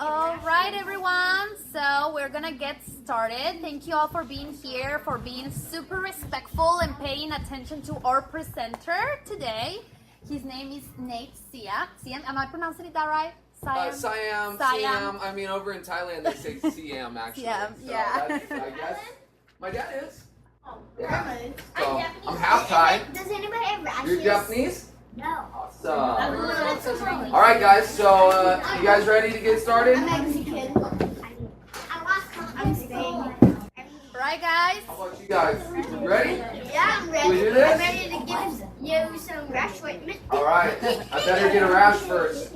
All right, everyone. So we're gonna get started. Thank you all for being here, for being super respectful and paying attention to our presenter today. His name is Nate Siam. Siam, am I pronouncing that right? Siam. I mean, over in Thailand they say Siam actually. Siam, so yeah. I guess my dad is. Oh, Yeah. I'm So Japanese. I'm half Thai. Does anybody have rashes? You're Japanese? No. Awesome. All right, guys. So you guys ready to get started? I'm Mexican. I'm staying. Right, guys? How about you guys? You ready? Yeah, I'm ready. We do this? I'm ready to give you some rash ointment. All right. I better get a rash first.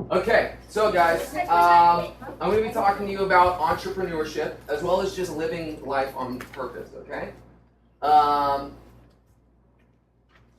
Okay. So guys, I'm going to be talking to you about entrepreneurship as well as just living life on purpose. Okay.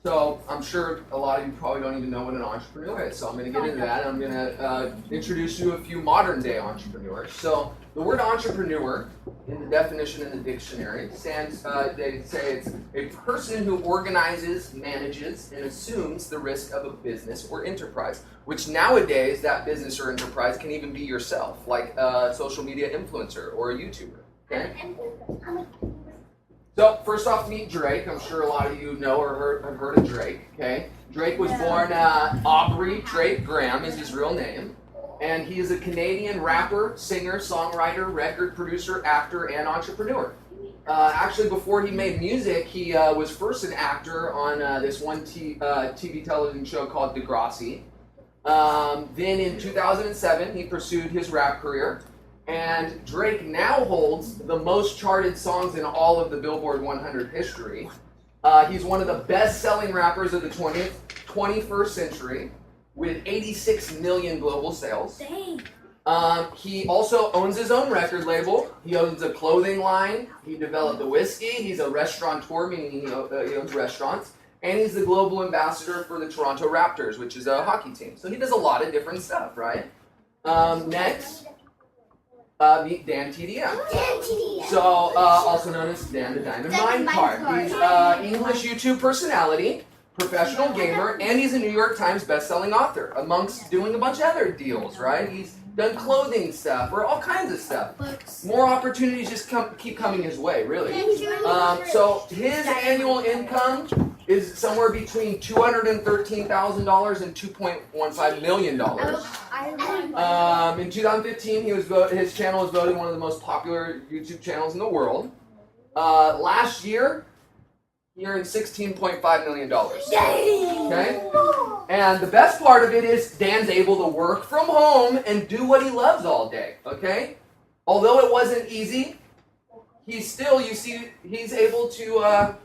So I'm sure a lot of you probably don't even know what an entrepreneur is. So I'm going to get into that. I'm going to introduce you to a few modern day entrepreneurs. So the word entrepreneur, in the definition in the dictionary, stands. They say it's a person who organizes, manages, and assumes the risk of a business or enterprise. Which nowadays, that business or enterprise can even be yourself, like a social media influencer or a YouTuber. Okay. So first off, meet Drake. I'm sure a lot of you know or have heard of Drake. Okay, Drake was born Aubrey Drake Graham is his real name, and he is a Canadian rapper, singer, songwriter, record producer, actor, and entrepreneur. Actually, before he made music, he was first an actor on this one TV television show called Degrassi. Then in 2007, he pursued his rap career. And Drake now holds the most charted songs in all of the Billboard 100 history. He's one of the best-selling rappers of the 21st century with 86 million global sales. He also owns his own record label. He owns a clothing line. He developed a whiskey. He's a restaurateur, meaning he owns restaurants. And he's the global ambassador for the Toronto Raptors, which is a hockey team. So he does a lot of different stuff, right? Next. Meet Dan TDM. So, also known as Dan the Diamond Minecart. He's an English YouTube personality, professional gamer, and he's a New York Times bestselling author, amongst doing a bunch of other deals, right? He's done clothing stuff, or all kinds of stuff. More opportunities just keep coming his way, really. So his annual income is somewhere between $213,000 and $2.15 million. In 2015, his channel was voted one of the most popular YouTube channels in the world. Last year, he earned $16.5 million. Okay? And the best part of it is Dan's able to work from home and do what he loves all day. Okay? Although it wasn't easy, he's still, he's able to,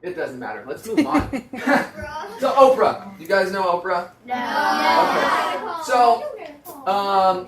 it doesn't matter. Let's move on. So Oprah. You guys know Oprah? No. Okay. So,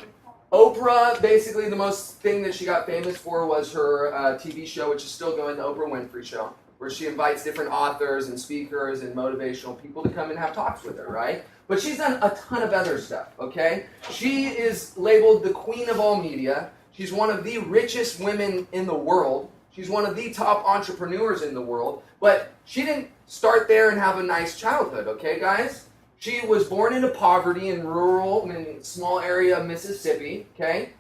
Oprah, basically the most thing that she got famous for was her TV show, which is still going, the Oprah Winfrey Show, where she invites different authors and speakers and motivational people to come and have talks with her, right? But she's done a ton of other stuff, okay? She is labeled the queen of all media. She's one of the richest women in the world. She's one of the top entrepreneurs in the world, but she didn't start there and have a nice childhood, okay, guys? She was born into poverty in rural, small area of Mississippi, okay?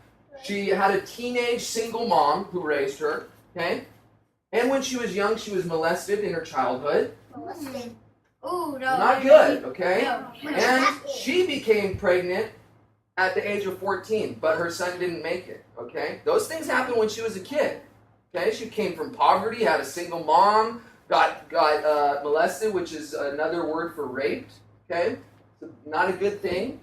She had a teenage single mom who raised her, okay? And when she was young, she was molested in her childhood. Ooh, no. Not good, okay? No. And she became pregnant at the age of 14, but her son didn't make it, okay? Those things happened when she was a kid. Okay, she came from poverty, had a single mom, got molested, which is another word for raped. Okay, so not a good thing.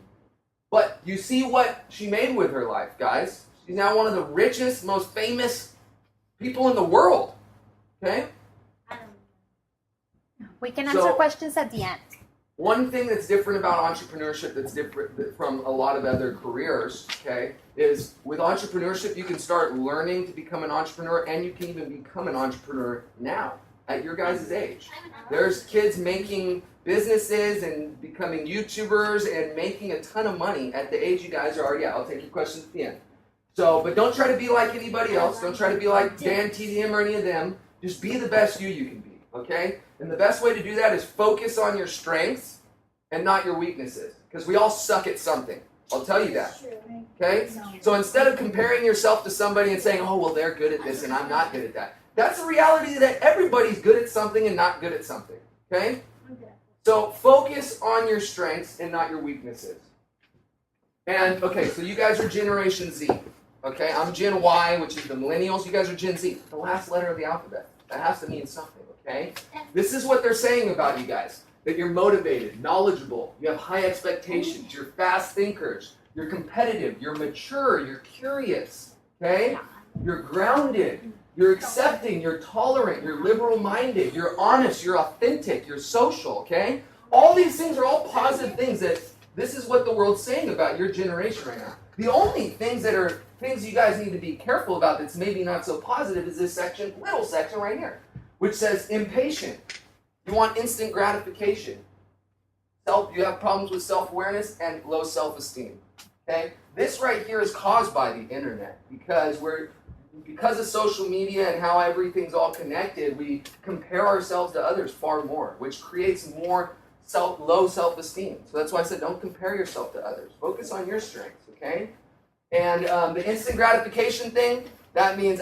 But you see what she made with her life, guys. She's now one of the richest, most famous people in the world. Okay. We can answer questions at the end. One thing that's different about entrepreneurship that's different from a lot of other careers, okay, is with entrepreneurship you can start learning to become an entrepreneur, and you can even become an entrepreneur now at your guys' age. There's kids making businesses and becoming YouTubers and making a ton of money at the age you guys are. Yeah, I'll take your questions at the end. So, but don't try to be like anybody else. Don't try to be like Dan TDM or any of them. Just be the best you can be, okay? And the best way to do that is focus on your strengths and not your weaknesses, because we all suck at something. I'll tell you that. Okay? So instead of comparing yourself to somebody and saying, oh, well, they're good at this and I'm not good at that. That's the reality that everybody's good at something and not good at something. Okay? So focus on your strengths and not your weaknesses. And, okay, so you guys are Generation Z. Okay? I'm Gen Y, which is the millennials. You guys are Gen Z. The last letter of the alphabet. That has to mean something. Okay? This is what they're saying about you guys. That you're motivated, knowledgeable, you have high expectations, you're fast thinkers, you're competitive, you're mature, you're curious, okay? You're grounded, you're accepting, you're tolerant, you're liberal-minded, you're honest, you're authentic, you're social, okay? All these things are all positive things that this is what the world's saying about your generation right now. The only things that are things you guys need to be careful about that's maybe not so positive is this section, little section right here, which says impatient. You want instant gratification. You have problems with self-awareness and low self-esteem. Okay? This right here is caused by the internet because of social media and how everything's all connected, we compare ourselves to others far more, which creates more low self-esteem. So that's why I said don't compare yourself to others. Focus on your strengths, okay? And the instant gratification thing, that means,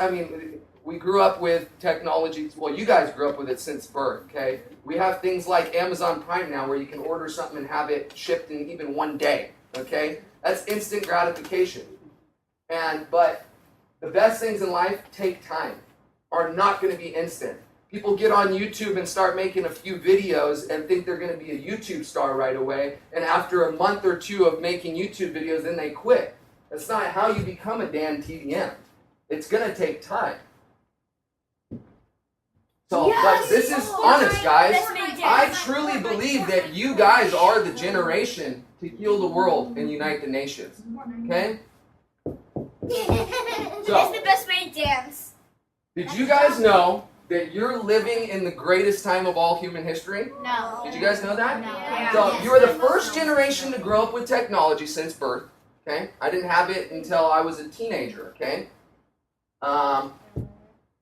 we grew up with technology. Well, you guys grew up with it since birth, okay? We have things like Amazon Prime now where you can order something and have it shipped in even one day, okay? That's instant gratification. But the best things in life take time, are not going to be instant. People get on YouTube and start making a few videos and think they're going to be a YouTube star right away, and after a month or two of making YouTube videos, then they quit. That's not how you become a damn TDM. It's going to take time. So, but this is honest, guys. I truly believe that you guys are the generation to heal the world and unite the nations. Okay? It's the best way to dance. Did you guys know that you're living in the greatest time of all human history? No. Did you guys know that? No. So, you are the first generation to grow up with technology since birth. Okay? I didn't have it until I was a teenager. Okay?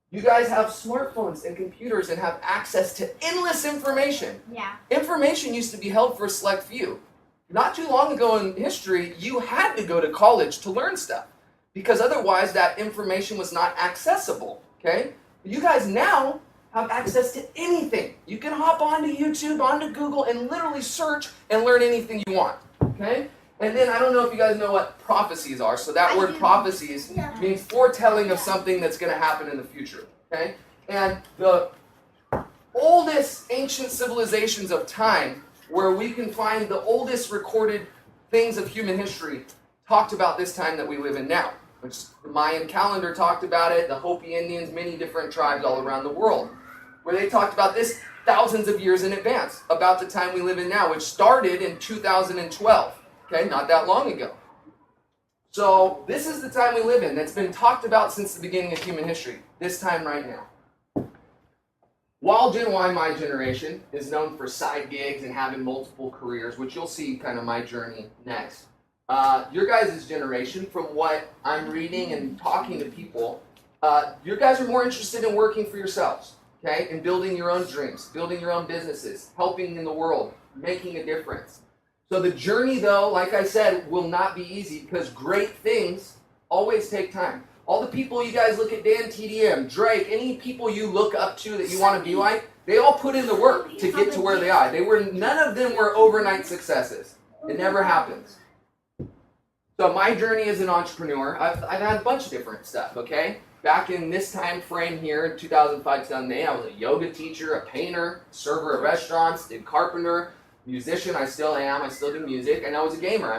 You guys have smartphones and computers and have access to endless information. Yeah. Information used to be held for a select few. Not too long ago in history, you had to go to college to learn stuff because otherwise that information was not accessible, okay? You guys now have access to anything. You can hop onto YouTube, onto Google, and literally search and learn anything you want, okay? And then I don't know if you guys know what prophecies are. So that word prophecies means foretelling of something that's going to happen in the future. Okay? And the oldest ancient civilizations of time, where we can find the oldest recorded things of human history, talked about this time that we live in now. Which the Mayan calendar talked about it, the Hopi Indians, many different tribes all around the world, where they talked about this thousands of years in advance, about the time we live in now, which started in 2012. Okay, not that long ago. So this is the time we live in that's been talked about since the beginning of human history, this time right now. While Gen Y, my generation, is known for side gigs and having multiple careers, which you'll see kind of my journey next, your guys' generation, from what I'm reading and talking to people, you guys are more interested in working for yourselves, okay, and building your own dreams, building your own businesses, helping in the world, making a difference. So the journey, though, like I said, will not be easy because great things always take time. All the people you guys look at, Dan, TDM, Drake, any people you look up to that you want to be like, they all put in the work to get to where they are. None of them were overnight successes. It never happens. So my journey as an entrepreneur, I've had a bunch of different stuff, okay? Back in this time frame here, in 2005, 2008, I was a yoga teacher, a painter, server at restaurants, did carpenter, musician, I still am, I still do music, and I was a gamer.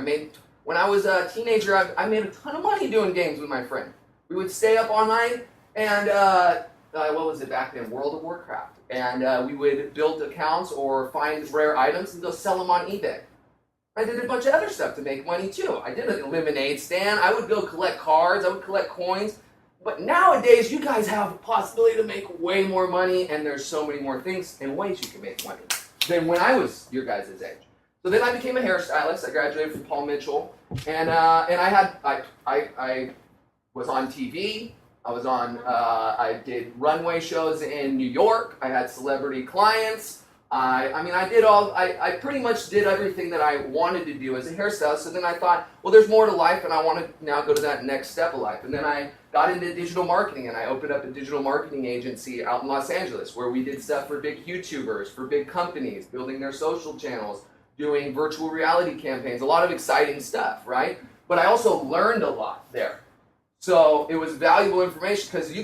When I was a teenager, I made a ton of money doing games with my friend. We would stay up all night, and what was it back then? World of Warcraft. And we would build accounts or find rare items and go sell them on eBay. I did a bunch of other stuff to make money too. I did a lemonade stand, I would go collect cards, I would collect coins. But nowadays, you guys have the possibility to make way more money, and there's so many more things and ways you can make money than when I was your guys' age. So then I became a hairstylist. I graduated from Paul Mitchell, and I was on TV. I did runway shows in New York. I had celebrity clients. I pretty much did everything that I wanted to do as a hairstylist. So then I thought, well, there's more to life, and I want to now go to that next step of life. And then I got into digital marketing, and I opened up a digital marketing agency out in Los Angeles, where we did stuff for big YouTubers, for big companies, building their social channels, doing virtual reality campaigns, a lot of exciting stuff, right? But I also learned a lot there. So it was valuable information, because if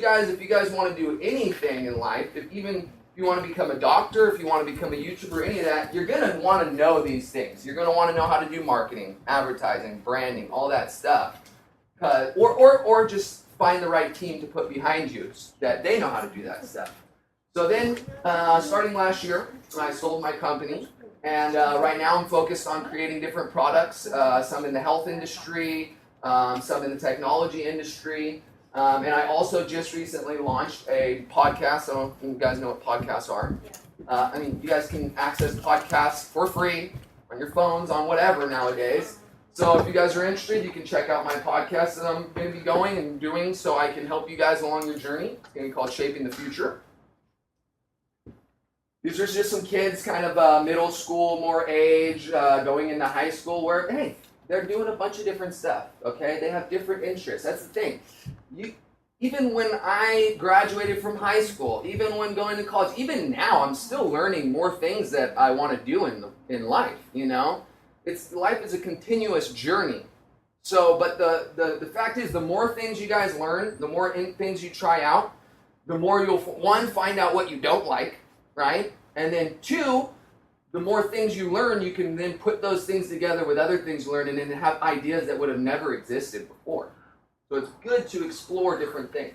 you guys want to do anything in life, if you want to become a doctor, if you want to become a YouTuber, any of that, you're going to want to know these things. You're going to want to know how to do marketing, advertising, branding, all that stuff. Or just find the right team to put behind you that they know how to do that stuff. So then, starting last year, I sold my company. And right now I'm focused on creating different products, some in the health industry, some in the technology industry. And I also just recently launched a podcast. I don't know if you guys know what podcasts are. You guys can access podcasts for free on your phones, on whatever nowadays. So if you guys are interested, you can check out my podcast that I'm going to be going and doing so I can help you guys along your journey. It's going to be called Shaping the Future. These are just some kids, kind of middle school, more age, going into high school, where, hey, they're doing a bunch of different stuff, okay? They have different interests. That's the thing. Even when I graduated from high school, even when going to college, even now, I'm still learning more things that I want to do in life, you know? Life is a continuous journey. So, but the fact is, the more things you guys learn, the more things you try out, the more you'll, one, find out what you don't like, right? And then two, the more things you learn, you can then put those things together with other things you learn and then have ideas that would have never existed before. So it's good to explore different things.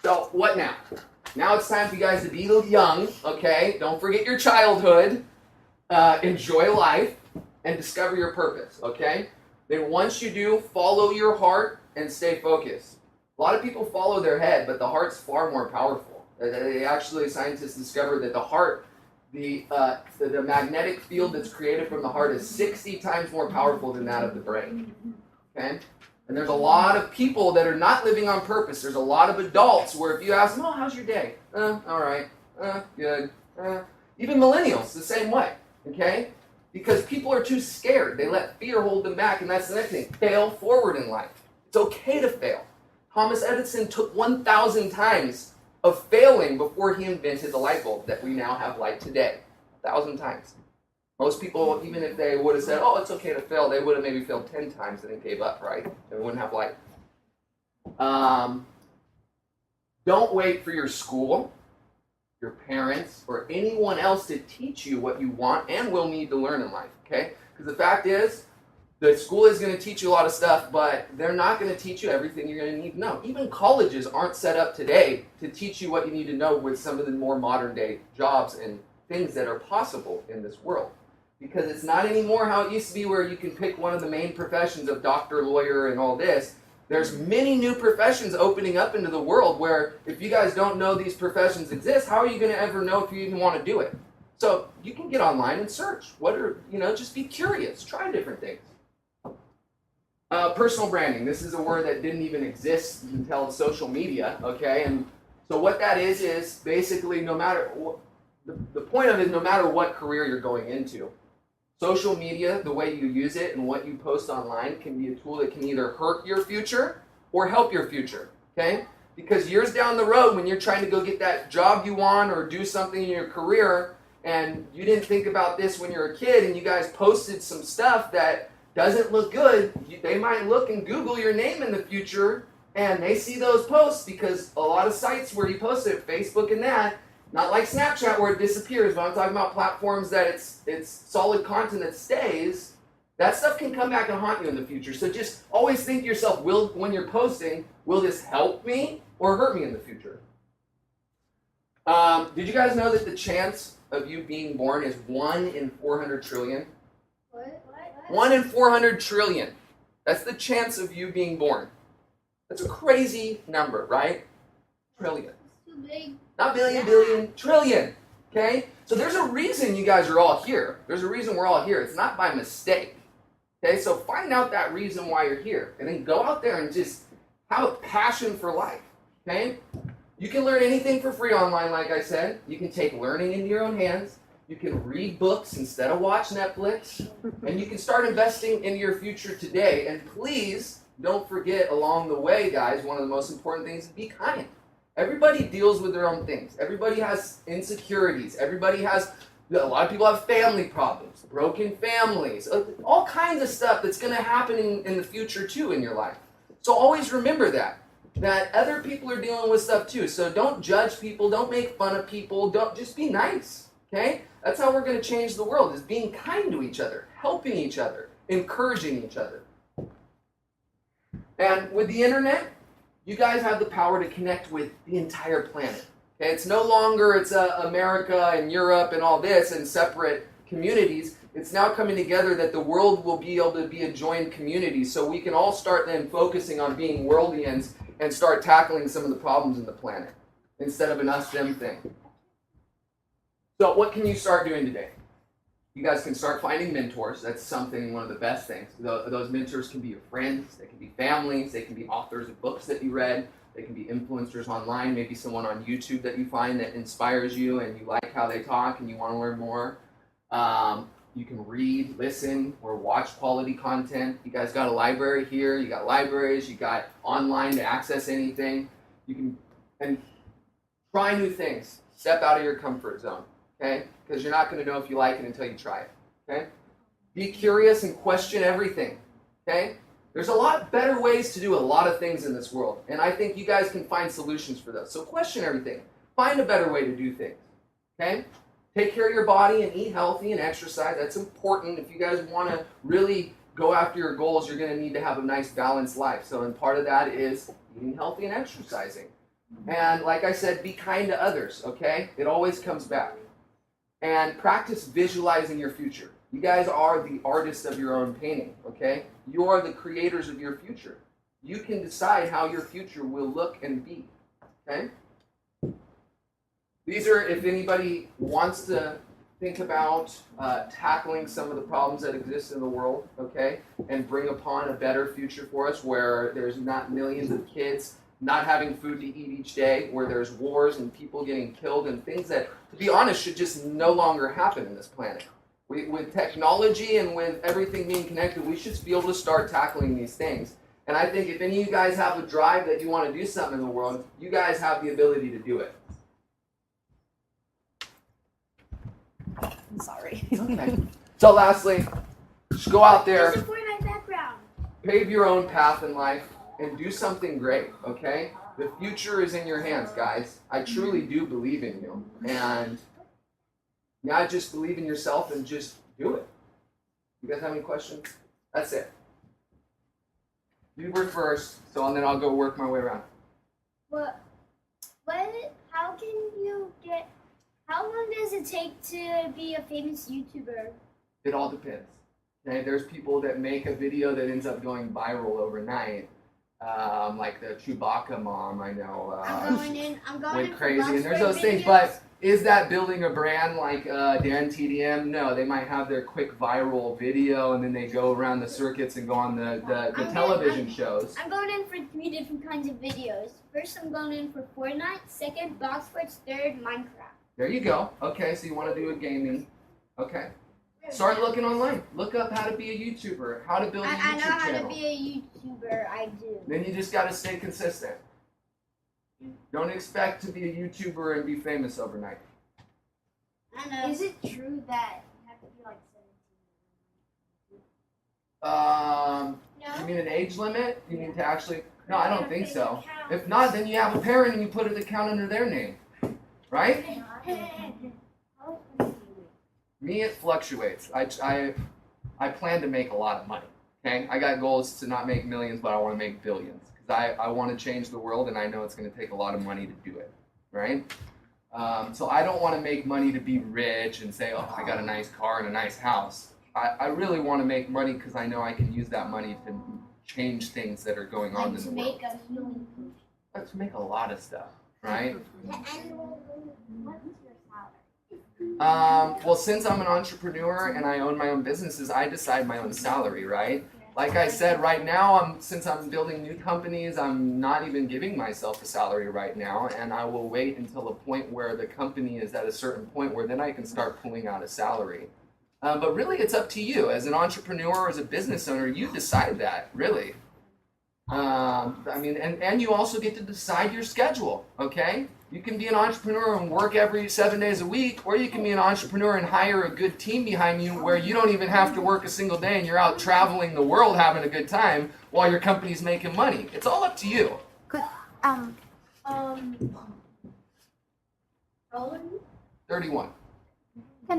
So what now? Now it's time for you guys to be young, okay? Don't forget your childhood. Enjoy life and discover your purpose, okay? Then once you do, follow your heart and stay focused. A lot of people follow their head, but the heart's far more powerful. Actually, scientists discovered that the heart, the magnetic field that's created from the heart is 60 times more powerful than that of the brain, okay? And there's a lot of people that are not living on purpose. There's a lot of adults where if you ask them, oh, how's your day? All right. Good. Even millennials, the same way, okay? Because people are too scared. They let fear hold them back, and that's the next thing. Fail forward in life. It's okay to fail. Thomas Edison took 1,000 times of failing before he invented the light bulb that we now have light today. 1,000 times. Most people, even if they would have said, oh, it's okay to fail, they would have maybe failed 10 times and then gave up, right? They wouldn't have light. Don't wait for your school, your parents, or anyone else to teach you what you want and will need to learn in life, okay? Because the fact is, the school is going to teach you a lot of stuff, but they're not going to teach you everything you're going to need to know. Even colleges aren't set up today to teach you what you need to know with some of the more modern day jobs and things that are possible in this world. Because it's not anymore how it used to be where you can pick one of the main professions of doctor, lawyer, and all this. There's many new professions opening up into the world where if you guys don't know these professions exist, how are you going to ever know if you even want to do it? So you can get online and search. Just be curious. Try different things. Personal branding. This is a word that didn't even exist until social media, okay? And so what that is basically no matter what, the point of it is no matter what career you're going into, social media, the way you use it and what you post online can be a tool that can either hurt your future or help your future, okay? Because years down the road when you're trying to go get that job you want or do something in your career and you didn't think about this when you were a kid and you guys posted some stuff that doesn't look good, they might look and Google your name in the future and they see those posts because a lot of sites where you post it, Facebook and that, not like Snapchat where it disappears, but I'm talking about platforms that it's solid content that stays. That stuff can come back and haunt you in the future. So just always think to yourself, when you're posting, will this help me or hurt me in the future? Did you guys know that the chance of you being born is 1 in 400 trillion? What? 1 in 400 trillion. That's the chance of you being born. That's a crazy number, right? Trillion. It's too big. Not billion, billion, trillion. Okay? So there's a reason you guys are all here. There's a reason we're all here. It's not by mistake. Okay? So find out that reason why you're here. And then go out there and just have a passion for life. Okay? You can learn anything for free online, like I said. You can take learning into your own hands. You can read books instead of watch Netflix. And you can start investing in your future today. And please don't forget along the way, guys, one of the most important things is be kind. Everybody deals with their own things. Everybody has insecurities. A lot of people have family problems, broken families, all kinds of stuff that's going to happen in the future too in your life. So always remember that other people are dealing with stuff too. So don't judge people, don't make fun of people, just be nice, okay? That's how we're going to change the world, is being kind to each other, helping each other, encouraging each other. And with the internet, you guys have the power to connect with the entire planet. Okay? It's no longer America and Europe and all this and separate communities. It's now coming together that the world will be able to be a joined community, so we can all start then focusing on being worldians and start tackling some of the problems in the planet instead of an us-them thing. So what can you start doing today? You guys can start finding mentors. That's one of the best things. Those mentors can be your friends, they can be families, they can be authors of books that you read, they can be influencers online, maybe someone on YouTube that you find that inspires you and you like how they talk and you want to learn more. You can read, listen, or watch quality content. You guys got a library here, you got libraries, you got online to access anything. You can try new things. Step out of your comfort zone. Okay? Because you're not going to know if you like it until you try it. Okay? Be curious and question everything. Okay? There's a lot better ways to do a lot of things in this world, and I think you guys can find solutions for those. So question everything. Find a better way to do things. Okay? Take care of your body and eat healthy and exercise. That's important. If you guys want to really go after your goals, you're going to need to have a nice balanced life. So, and part of that is eating healthy and exercising. And like I said, be kind to others. Okay? It always comes back. And practice visualizing your future. You guys are the artists of your own painting, okay? You are the creators of your future. You can decide how your future will look and be, okay? These are, if anybody wants to think about tackling some of the problems that exist in the world, okay, and bring upon a better future for us where there's not millions of kids not having food to eat each day, where there's wars and people getting killed and things that, to be honest, should just no longer happen in this planet. With technology and with everything being connected, we should be able to start tackling these things. And I think if any of you guys have a drive that you want to do something in the world, you guys have the ability to do it. I'm sorry. Okay. So lastly, just go out there, There's a Fortnite background. pave your own path in life, and do something great, okay? The future is in your hands, guys. I truly do believe in you. And not just believe in yourself and just do it. You guys have any questions? That's it. You were first, and then I'll go work my way around. How long does it take to be a famous YouTuber? It all depends. Okay, there's people that make a video that ends up going viral overnight. Like the Chewbacca mom, I know, I'm going in went for crazy, and there's those videos. things. But is that building a brand like Dan TDM? No, they might have their quick viral video, and then they go around the circuits and go on the television shows. I'm going in for 3 different kinds of videos. First, I'm going in for Fortnite. Second, box sports. Third, Minecraft. There you go. Okay, so you want to do a gaming. Okay. Start looking online. Look up how to be a YouTuber, how to build a YouTube I know how channel. to be a YouTuber. I do. Then you just got to stay consistent. Don't expect to be a YouTuber and be famous overnight. I know. Is it true that you have to be like 17? You mean an age limit? You mean to actually? No, I don't think so. If not, then you have a parent and you put an account under their name, right? Me, it fluctuates. I plan to make a lot of money. Okay, I got goals to not make millions, but I want to make billions because I want to change the world, and I know it's going to take a lot of money to do it. Right? So I don't want to make money to be rich and say, oh, I got a nice car and a nice house. I really want to make money because I know I can use that money to change things that are going on in the world. Make a healing potion. To make a lot of stuff, right? What's your salary? Well, since I'm an entrepreneur and I own my own businesses, I decide my own salary, right? Like I said, right now, since I'm building new companies, I'm not even giving myself a salary right now, and I will wait until a point where the company is at a certain point where then I can start pulling out a salary. But really, it's up to you. As an entrepreneur or as a business owner, you decide that, really. I mean, and you also get to decide your schedule, okay? You can be an entrepreneur and work every 7 days a week, or you can be an entrepreneur and hire a good team behind you where you don't even have to work a single day and you're out traveling the world having a good time while your company's making money. It's all up to you. Could How old are you? 31.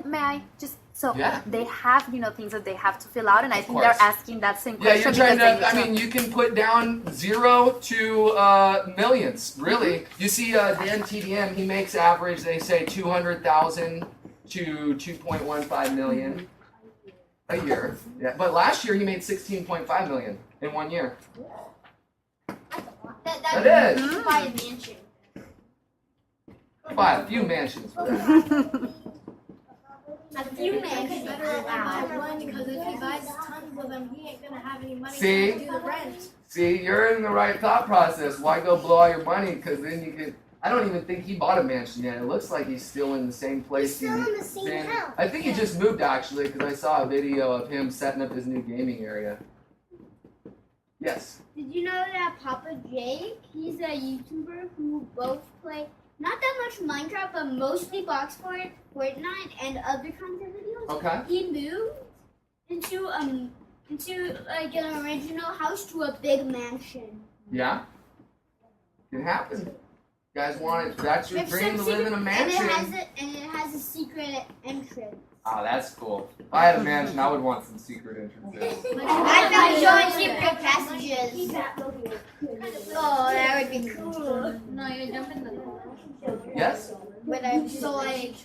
may I just Yeah. they have things that they have to fill out, and I think course. they're asking that same Yeah, question. you're trying because to, they I need mean, you can put down 0 to millions, really. You see Dan TDM, he makes average, they say 200,000 to 2.15 million a year. Yeah, but last year he made 16.5 million in 1 year. That is. You buy a mansion. Buy a few mansions for that. A few mansions. Because if he buys tons of them, he ain't gonna have any money See? to do the rent. See, you're in the right thought process. Why go blow all your money? Because then you could. I don't even think he bought a mansion yet. It looks like he's still in the same place. He's still in the same house. I think he just moved actually, because I saw a video of him setting up his new gaming area. Yes. Did you know that Papa Jake, he's a YouTuber who both play not that much Minecraft, but mostly box fort, Fortnite, and other kinds of videos? Okay. He moved into like an original house to a big mansion. Yeah. It can happen. You guys want it? That's your It's dream to some live in a secret- mansion. And it has a secret entrance. Oh, that's cool. If I had a mansion, I would want some secret entrances. I found showing secret passages. Oh, that would be cool. No, you're jumping the pool. Yes. But I'm So like,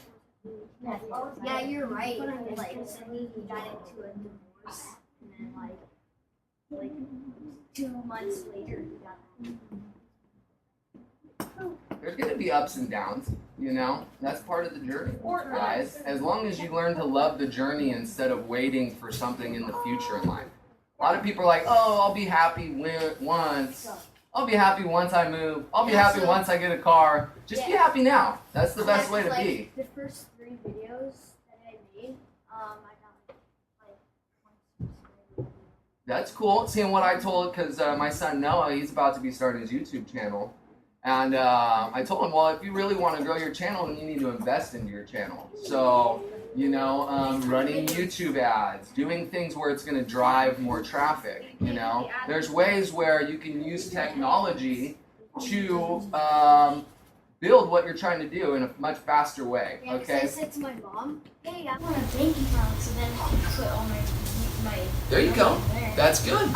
yeah, you're right. Like, so he got into a divorce, and then like 2 months later, he got. There's going to be ups and downs, you know? That's part of the journey, guys. As long as you learn to love the journey instead of waiting for something in the future in life. A lot of people are like, oh, I'll be happy once. I'll be happy once I move. I'll be happy once I get a car. Just be happy now. That's the best way to be. The first 3 videos that I made, I got like That's cool. Seeing what I told, because my son Noah, he's about to be starting his YouTube channel. And I told him, well, if you really want to grow your channel, then you need to invest into your channel. So, you know, running YouTube ads, doing things where it's going to drive more traffic, you know. There's ways where you can use technology to build what you're trying to do in a much faster way, Yeah, 'cause I okay? said to my mom, hey, I want a bank account, so then I can put all my There you go. there. That's good.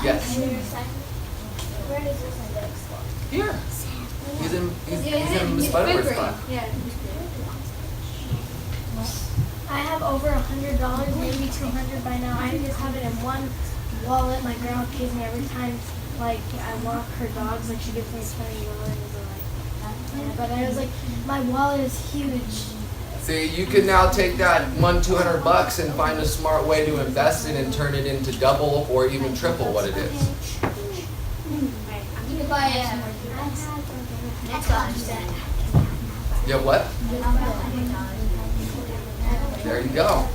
Yes. Where does this index go? Here. He's in the Spiderware spot. Yeah. I have over $100, maybe $200 by now. I just have it in one wallet. My grandma pays me every time, like I walk her dogs. Like she gives me $20 or like. But I was like, my wallet is huge. See, you can now take that $200 and find a smart way to invest it and turn it into double or even triple what it is. You could buy a Xbox. You have what? There you go.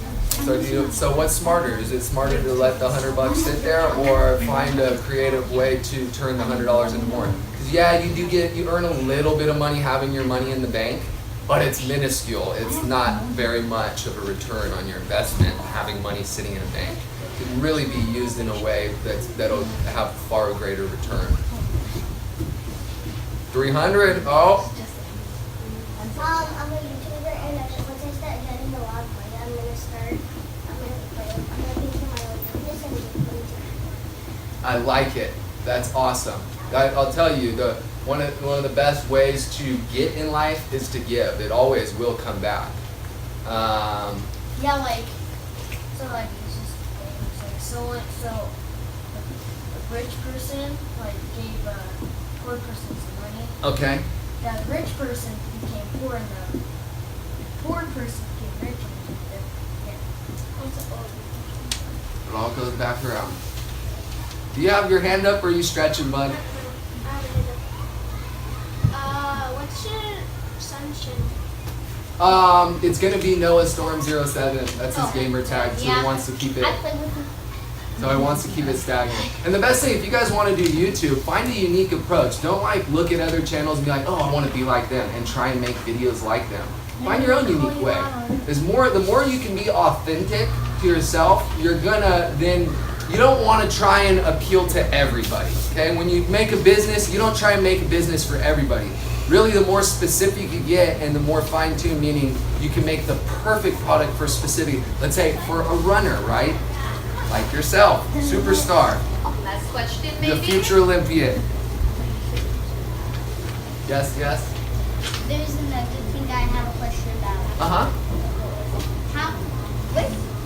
So what's smarter? Is it smarter to let the $100 sit there, or find a creative way to turn the $100 into more? Because yeah, you earn a little bit of money having your money in the bank, but it's minuscule. It's not very much of a return on your investment having money sitting in a bank. It can really be used in a way that'll have far greater return. 300. Oh. I'm a YouTuber, and once I start getting a lot of money, I'm gonna pay for my own business and put it. I like it. That's awesome. I'll tell you, one of the best ways to get in life is to give. It always will come back. Yeah, like so, like it's just like so a rich person like gave a poor person some money. Okay. That rich person became poor, and the poor person became rich. And It all goes back around. Do you have your hand up or are you stretching, bud? What's your sunshine? It's gonna be Noah Storm 07. That's his gamer tag, so he wants to keep it. I play with him. So he wants to keep it stagnant. And the best thing, if you guys want to do YouTube, find a unique approach. Don't like look at other channels and be like, oh, I want to be like them, and try and make videos like them. Find your own unique way. The more you can be authentic to yourself, you're gonna then. You don't want to try and appeal to everybody. Okay, when you make a business, you don't try and make a business for everybody. Really, the more specific you get and the more fine-tuned, meaning you can make the perfect product for specific. Let's say for a runner, right? Like yourself, superstar, Last question, the maybe. future Olympian. Yes, yes. There's another thing I have a question about.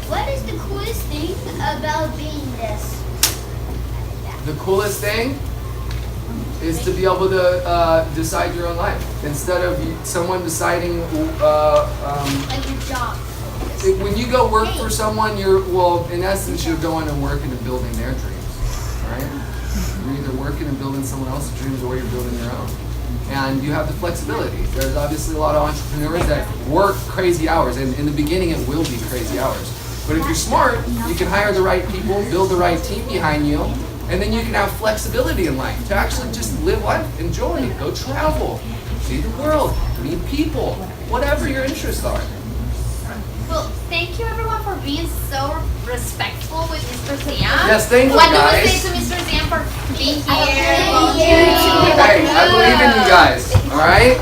What is the coolest thing about being this? The coolest thing is to be able to decide your own life instead of someone deciding. Like your job. When you go work for someone, in essence, you're going and working and building their dreams, right? You're either working and building someone else's dreams or you're building your own. And you have the flexibility. There's obviously a lot of entrepreneurs that work crazy hours, and in the beginning it will be crazy hours. But if you're smart, you can hire the right people, build the right team behind you, and then you can have flexibility in life to actually just live life, enjoy, go travel, see the world, meet people, whatever your interests are. Well, thank you everyone for being so respectful with Mr. Siam. Yes, thank you, What do we guys. say to Mr. Siam for being here? Thank you. Hey, I believe in you guys, all right?